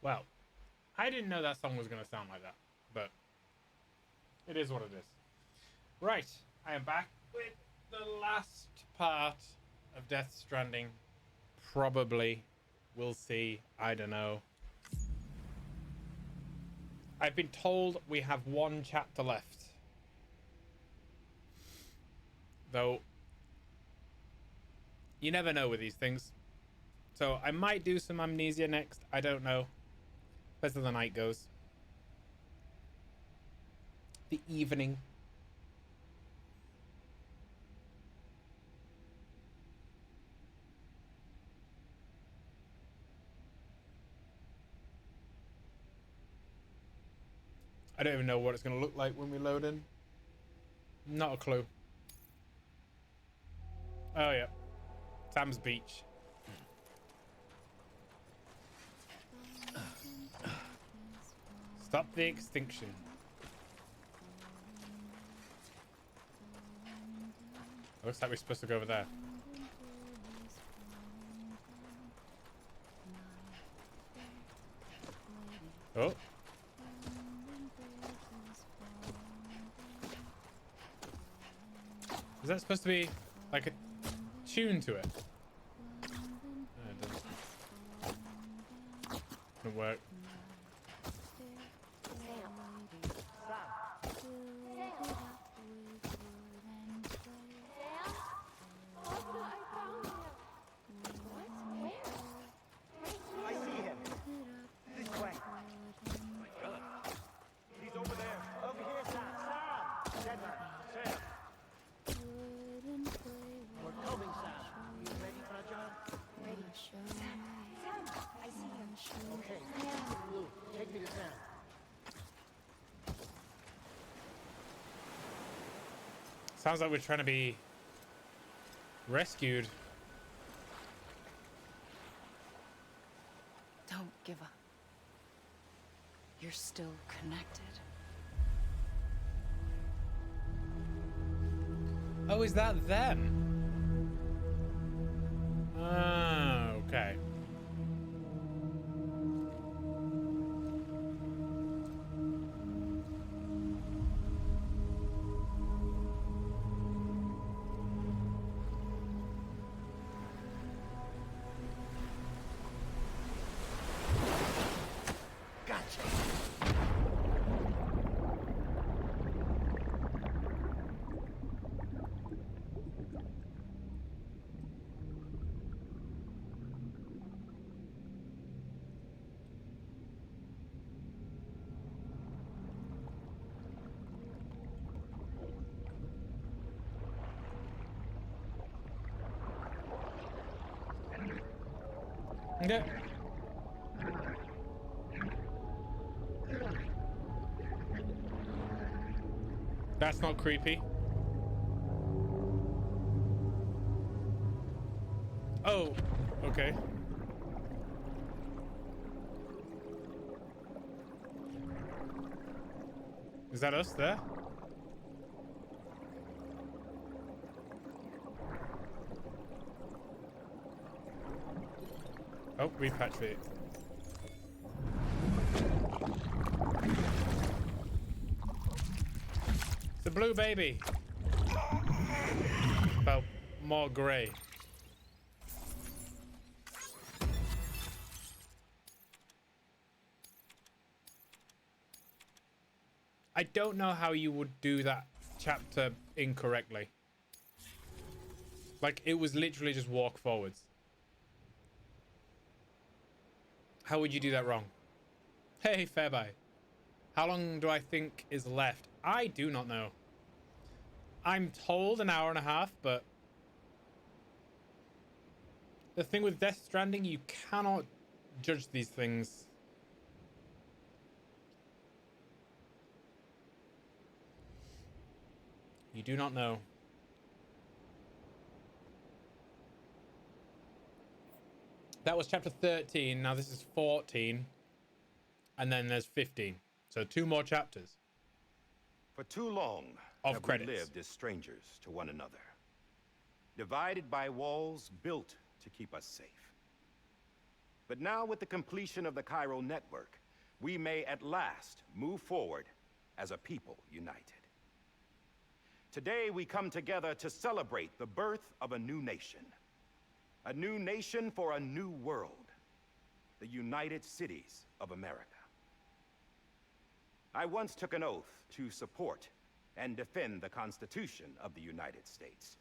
Well, I didn't know that song was going to sound like that, but it is what it is. Right, I am back with the last part of Death Stranding. Probably. We'll see. I don't know. I've been told we have one chapter left. Though, you never know with these things. So I might do some Amnesia next. I don't know. As the night goes. The evening. I don't even know what it's going to look like when we load in. Not a clue. Oh, yeah. Sam's Beach. Stop the extinction. Looks like we're supposed to go over there. Oh. Is that supposed to be like a tune to it? No, it doesn't work. Sounds like we're trying to be rescued. Don't give up. You're still connected. Oh, is that them? Ah, okay. Yeah. That's not creepy. Oh, okay. Is that us there? Oh, repatriate. It's a blue baby. About more grey. I don't know how you would do that chapter incorrectly. Like, it was literally just walk forwards. How would you do that wrong? Hey, Fairby. How long do I think is left? I do not know. I'm told an hour and a half, but the thing with Death Stranding, you cannot judge these things. You do not know. That was chapter 13. Now this is 14. And then there's 15. So 2 more chapters. For too long Of credits. we lived as strangers to one another, divided by walls built to keep us safe. But now, with the completion of the Chiral network, we may at last move forward as a people united. Today we come together to celebrate the birth of a new nation. A new nation for a new world. The United Cities of America. I once took an oath to support and defend the Constitution of the United States.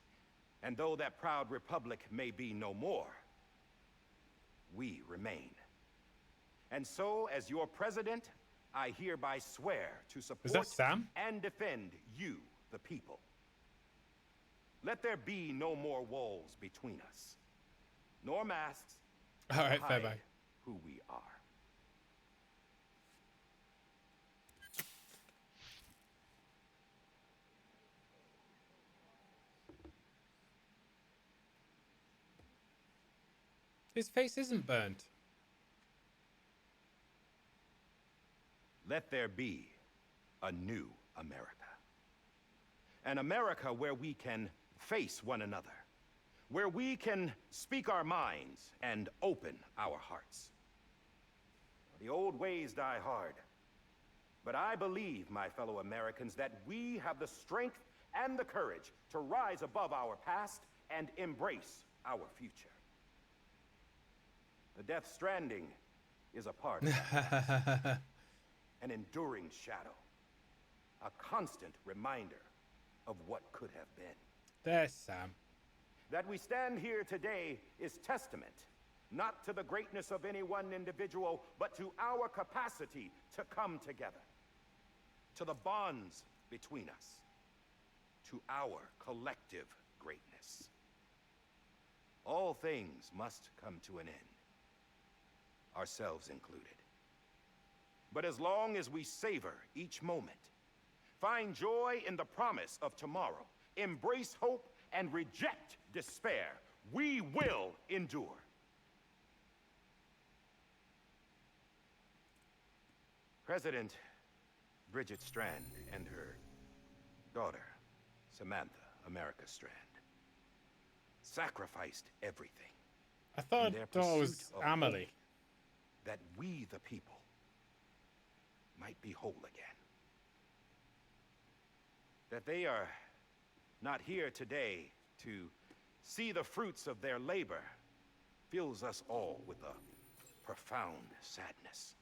And though that proud republic may be no more, we remain. And so, as your president, I hereby swear to support Is that Sam? and defend you, the people. Let there be no more walls between us, nor masks All right, to hide Fairby. who we are. His face isn't burnt. Let there be a new America. An America where we can face one another. Where we can speak our minds and open our hearts. The old ways die hard. But I believe, my fellow Americans, that we have the strength and the courage to rise above our past and embrace our future. The Death Stranding is a part of that. An enduring shadow. A constant reminder of what could have been. There's Sam. That we stand here today is testament, not to the greatness of any one individual, but to our capacity to come together. To the bonds between us. To our collective greatness. All things must come to an end. Ourselves included. But as long as we savor each moment, find joy in the promise of tomorrow, embrace hope, and reject despair, we will endure. President Bridget Strand and her daughter, Samantha America Strand, sacrificed everything. I thought in their it was pursuit of Amelie. hope, that we, the people, might be whole again. That they are not here today to see the fruits of their labor fills us all with a profound sadness.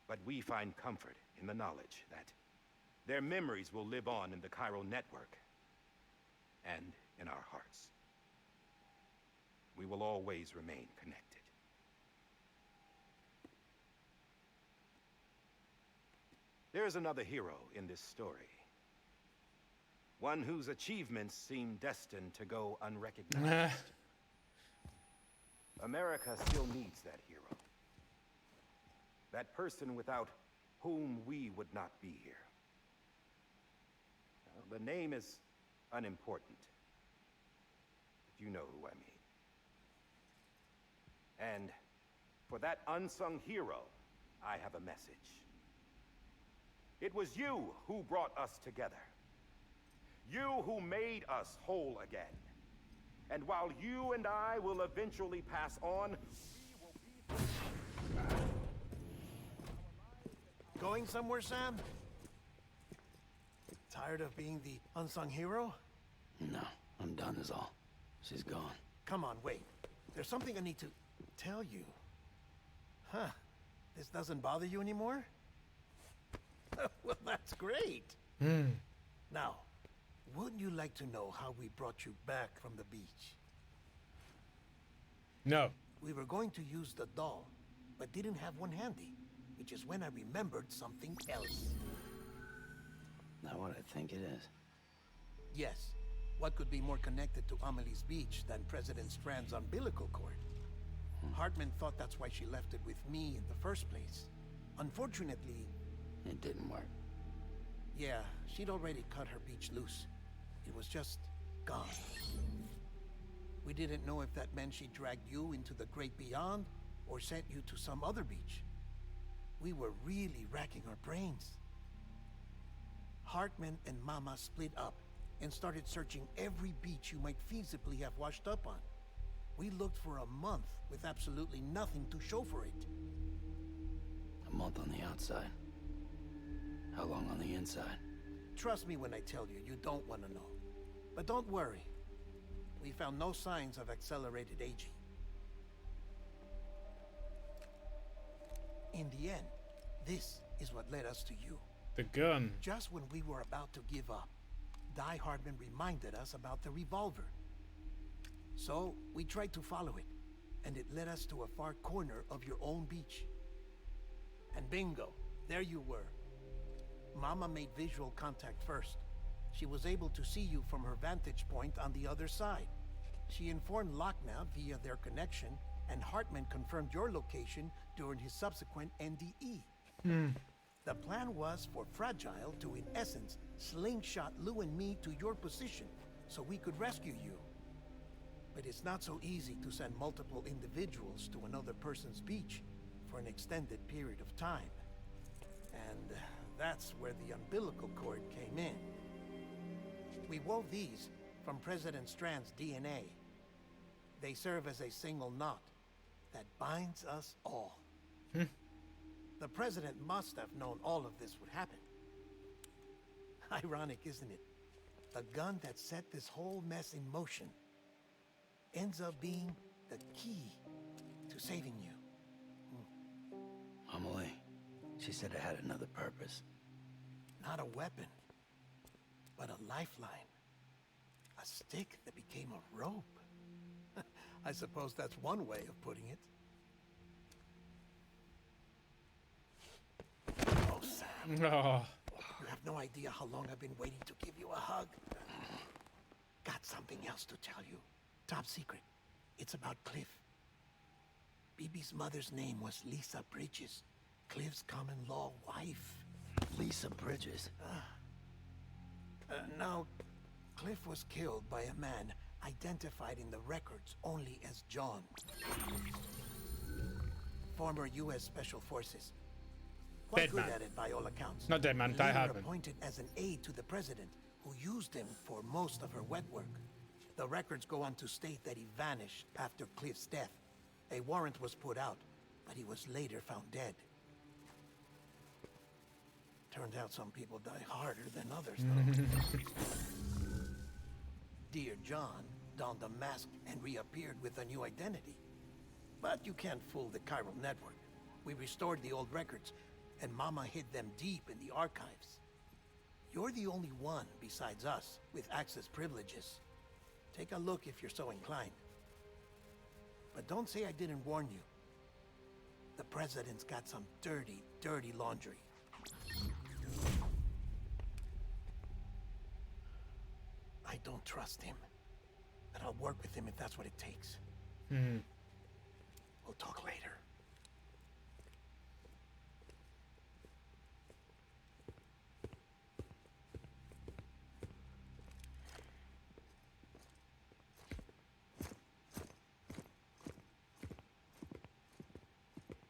But we find comfort in the knowledge that their memories will live on in the chiral network and in our hearts. We will always remain connected. There is another hero in this story. One whose achievements seem destined to go unrecognized. America still needs that hero. That person without whom we would not be here. Now, the name is unimportant. But you know who I mean. And for that unsung hero, I have a message. It was you who brought us together. You who made us whole again. And while you and I will eventually pass on, we will be... Going somewhere, Sam? Tired of being the unsung hero? No, I'm done is all. She's gone. Come on, wait. There's something I need to tell you. Huh. This doesn't bother you anymore? Well, that's great. Now, wouldn't you like to know how we brought you back from the beach? No. We were going to use the doll, but didn't have one handy, which is when I remembered something else. Not what I think it is. Yes. What could be more connected to Amelie's beach than President Strand's umbilical cord? Hartman thought that's why she left it with me in the first place. Unfortunately... It didn't work. Yeah, she'd already cut her beach loose. It was just gone. We didn't know if that meant she dragged you into the great beyond, or sent you to some other beach. We were really racking our brains. Hartman and Mama split up and started searching every beach you might feasibly have washed up on. We looked for a month with absolutely nothing to show for it. A month on the outside. How long on the inside? Trust me when I tell you, you don't want to know. But don't worry. We found no signs of accelerated aging. In the end, this is what led us to you. The gun. Just when we were about to give up, Die Hardman reminded us about the revolver. So, we tried to follow it, and it led us to a far corner of your own beach. And bingo, there you were. Mama made visual contact first. She was able to see you from her vantage point on the other side. She informed Lockna via their connection, and Hartman confirmed your location during his subsequent NDE. The plan was for Fragile to, in essence, slingshot Lou and me to your position, so we could rescue you. But it's not so easy to send multiple individuals to another person's beach for an extended period of time. And that's where the umbilical cord came in. We wove these from President Strand's DNA. They serve as a single knot that binds us all. The president must have known all of this would happen. Ironic, isn't it? The gun that set this whole mess in motion ends up being the key to saving you. Amelie, she said it had another purpose. Not a weapon, but a lifeline. A stick that became a rope. I suppose that's one way of putting it. Oh, Sam. Oh. You have no idea how long I've been waiting to give you a hug. Got something else to tell you. Top secret. It's about Cliff. BB's mother's name was Lisa Bridges, Cliff's common-law wife. Lisa Bridges? Now, Cliff was killed by a man identified in the records only as John. Former U.S. Special Forces. Quite Dead good man. at it by all accounts. Not dead man, Die Later Hard man. appointed as an aide to the president, who used him for most of her wet work. The records go on to state that he vanished after Cliff's death. A warrant was put out, but he was later found dead. Turned out some people die harder than others, though. Dear John donned a mask and reappeared with a new identity. But you can't fool the chiral network. We restored the old records, and Mama hid them deep in the archives. You're the only one besides us with access privileges. Take a look if you're so inclined. But don't say I didn't warn you. The president's got some dirty, dirty laundry. I don't trust him. But I'll work with him if that's what it takes. We'll talk later.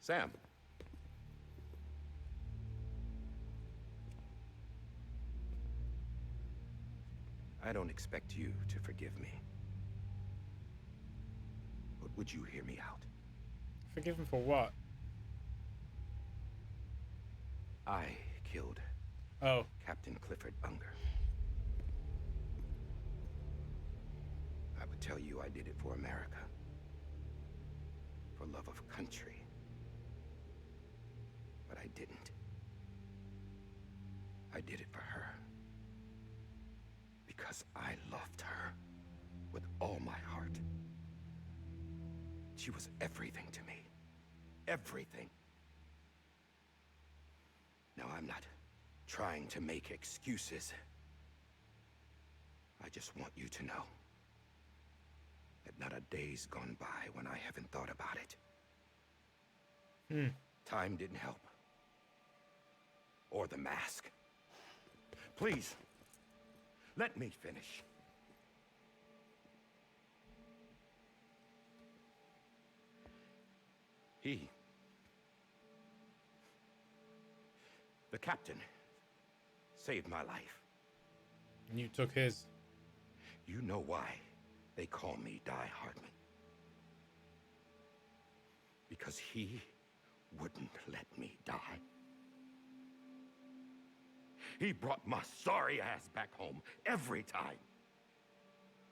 Sam. I don't expect you to forgive me. But would you hear me out? Forgive him for what? I killed Oh. Captain Clifford Unger. I would tell you I did it for America. For love of country. But I didn't. I did it for her. Because I loved her with all my heart. She was everything to me. Everything. Now, I'm not trying to make excuses. I just want you to know that not a day's gone by when I haven't thought about it. Time didn't help. Or the mask. Please, let me finish. The captain, saved my life. And you took his. You know why they call me Die Hardman. Because he wouldn't let me die. He brought my sorry ass back home every time.